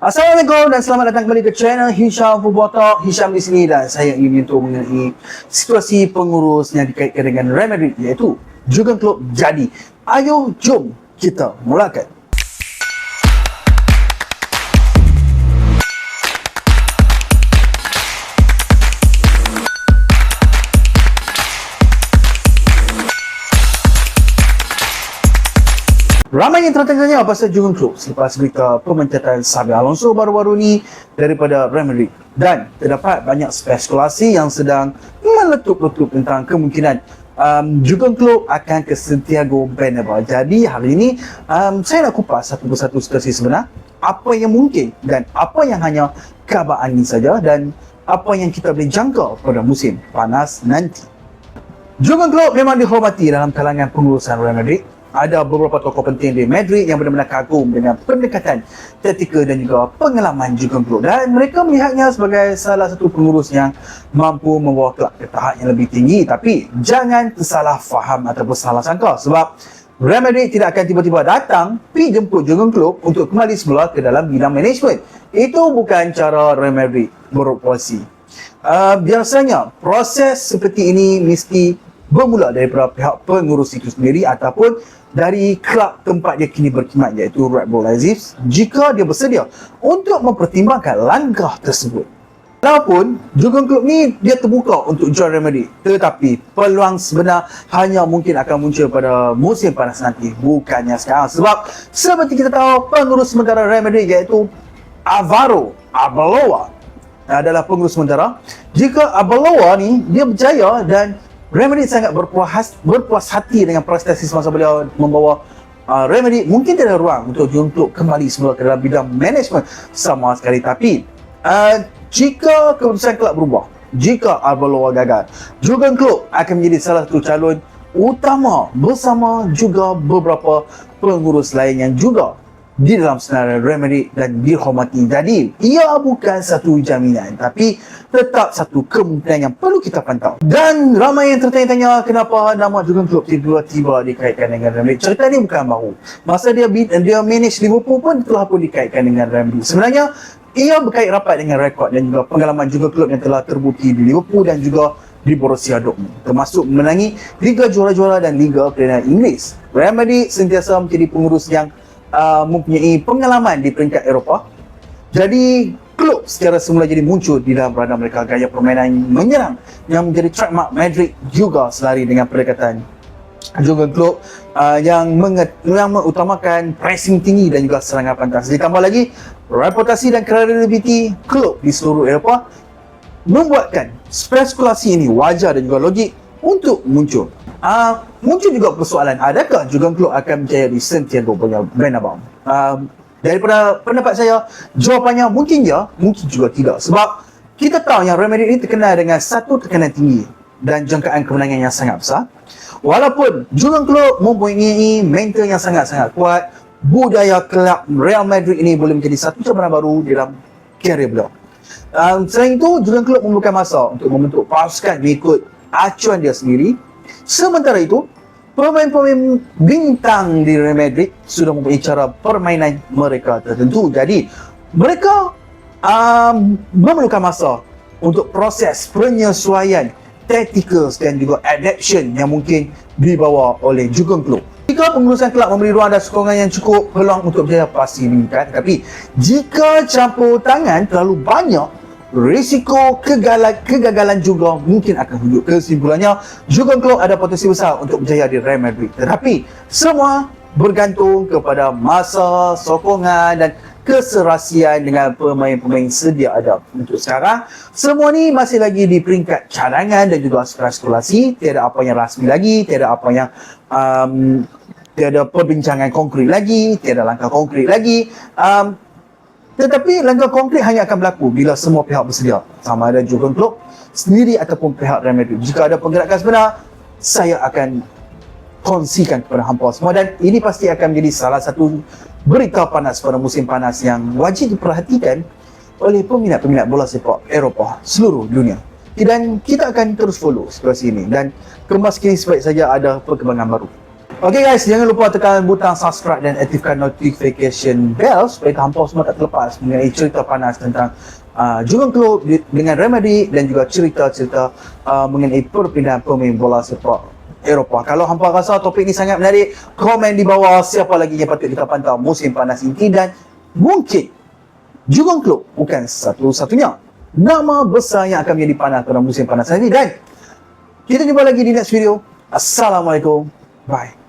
Assalamualaikum dan selamat datang kembali ke channel Hisham Football Talk. Hisham di sini dan saya ingin untuk mengenai situasi pengurus yang dikaitkan dengan Real Madrid, iaitu Jurgen Klopp jadi. Ayo jom kita mulakan. Ramai yang tertanya pasal Jurgen Klopp selepas berita pemencatan Xabi Alonso baru-baru ni daripada Real Madrid, dan terdapat banyak spekulasi yang sedang meletup-letup tentang kemungkinan Jurgen Klopp akan ke Santiago Bernabeu. Jadi hari ini saya nak kupas satu persatu situasi sebenar, apa yang mungkin dan apa yang hanya kabar angin saja, dan apa yang kita boleh jangka pada musim panas nanti. Jurgen Klopp memang dihormati dalam kalangan pengurusan Real Madrid. Ada beberapa tokoh penting di Madrid yang benar-benar kagum dengan pendekatan taktikal dan juga pengalaman Jurgen Klopp, dan mereka melihatnya sebagai salah satu pengurus yang mampu membawa kelab ke tahap yang lebih tinggi. Tapi jangan tersalah faham ataupun salah sangka, sebab Real Madrid tidak akan tiba-tiba datang pergi jemput Jurgen Klopp untuk kembali semula ke dalam bidang management. Itu bukan cara Real Madrid beroperasi. Biasanya proses seperti ini mesti bermula daripada pihak pengurus itu sendiri ataupun dari kelab tempat dia kini berkhidmat, iaitu Red Bull Leipzig, jika dia bersedia untuk mempertimbangkan langkah tersebut. Walaupun Jurgen Klopp ni dia terbuka untuk join Real Madrid, tetapi peluang sebenar hanya mungkin akan muncul pada musim panas nanti, bukannya sekarang. Sebab seperti kita tahu, pengurus sementara Real Madrid iaitu Alvaro Arbeloa adalah pengurus sementara. Jika Arbeloa ni dia berjaya dan Real Madrid sangat berpuas hati dengan prestasi semasa beliau membawa Real Madrid, mungkin tidak ada ruang untuk Jurgen Klopp kembali semula ke dalam bidang management sama sekali. Tapi jika keputusan kelab berubah, jika Arbeloa gagal, Jurgen Klopp akan menjadi salah satu calon utama bersama juga beberapa pengurus lain yang juga di dalam senarai Real Madrid dan dihormati. Jadi ia bukan satu jaminan, tapi tetap satu kemungkinan yang perlu kita pantau. Dan ramai yang tertanya-tanya kenapa nama Jurgen Klopp tiba-tiba dikaitkan dengan Real Madrid. Cerita ni bukan baru. Masa dia manage Liverpool pun telah pun dikaitkan dengan Real Madrid. Sebenarnya ia berkait rapat dengan rekod dan juga pengalaman Jurgen Klopp yang telah terbukti di Liverpool dan juga di Borussia Dortmund, termasuk memenangi Liga Juara-Juara dan Liga Perdana Inggeris. Real Madrid sentiasa menjadi pengurus yang mempunyai pengalaman di peringkat Eropah. Jadi Klopp secara semula jadi muncul di dalam radar mereka, gaya permainan menyerang yang menjadi trademark Madrid juga selari dengan pendekatan Jurgen Klopp yang mengutamakan pressing tinggi dan juga serangan pantas. Ditambah lagi reputasi dan kredibiliti Klopp di seluruh Eropah membuatkan spekulasi ini wajar dan juga logik untuk muncul. Muncul juga persoalan, adakah Jurgen Klopp akan berjaya di Santiago Bernabeu? Daripada pendapat saya, jawapannya mungkin ya, mungkin juga tidak. Sebab kita tahu yang Real Madrid ini terkenal dengan satu tekanan tinggi dan jangkaan kemenangan yang sangat besar. Walaupun Jurgen Klopp mempunyai mental yang sangat-sangat kuat, budaya kelab Real Madrid ini boleh menjadi satu cabaran baru dalam karier beliau. Selain itu, Jurgen Klopp memerlukan masa untuk membentuk pasukan mengikut acuan dia sendiri. Sementara itu, pemain-pemain bintang di Real Madrid sudah mempunyai cara permainan mereka tertentu. Jadi, mereka memerlukan masa untuk proses penyesuaian taktikal dan juga adaptation yang mungkin dibawa oleh Jurgen Klopp. Jika pengurusan kelab memberi ruang dan sokongan yang cukup, peluang untuk berjaya pasti meningkat. Tapi, jika campur tangan terlalu banyak, risiko kegagalan juga mungkin akan wujud. Kesimpulannya, Jurgen Klopp ada potensi besar untuk berjaya di Real Madrid. Tetapi semua bergantung kepada masa, sokongan dan keserasian dengan pemain-pemain sedia ada. Untuk sekarang, semua ni masih lagi di peringkat cadangan dan juga spekulasi. Tiada apa yang rasmi lagi, tiada apa yang tiada perbincangan konkret lagi, tiada langkah konkret lagi. Tetapi langkah konkret hanya akan berlaku bila semua pihak bersedia, sama ada Jurgen Klopp sendiri ataupun pihak Real Madrid. Jika ada pergerakan sebenar, saya akan kongsikan kepada hampa semua, dan ini pasti akan menjadi salah satu berita panas pada musim panas yang wajib diperhatikan oleh peminat-peminat bola sepak Eropah seluruh dunia. Dan kita akan terus follow situasi ini dan kemas kini sebaik saja ada perkembangan baru. Okay guys, jangan lupa tekan butang subscribe dan aktifkan notification bell supaya hampa semua tak terlepas mengenai cerita panas tentang Jurong Club dengan Remedy dan juga cerita-cerita mengenai perpindahan pemain bola sepak Eropah. Kalau hampa rasa topik ni sangat menarik, komen di bawah siapa lagi yang patut kita pantau musim panas ini, dan mungkin Jurong Club bukan satu-satunya nama besar yang akan menjadi panas pada musim panas ini. Dan kita jumpa lagi di next video. Assalamualaikum. Bye.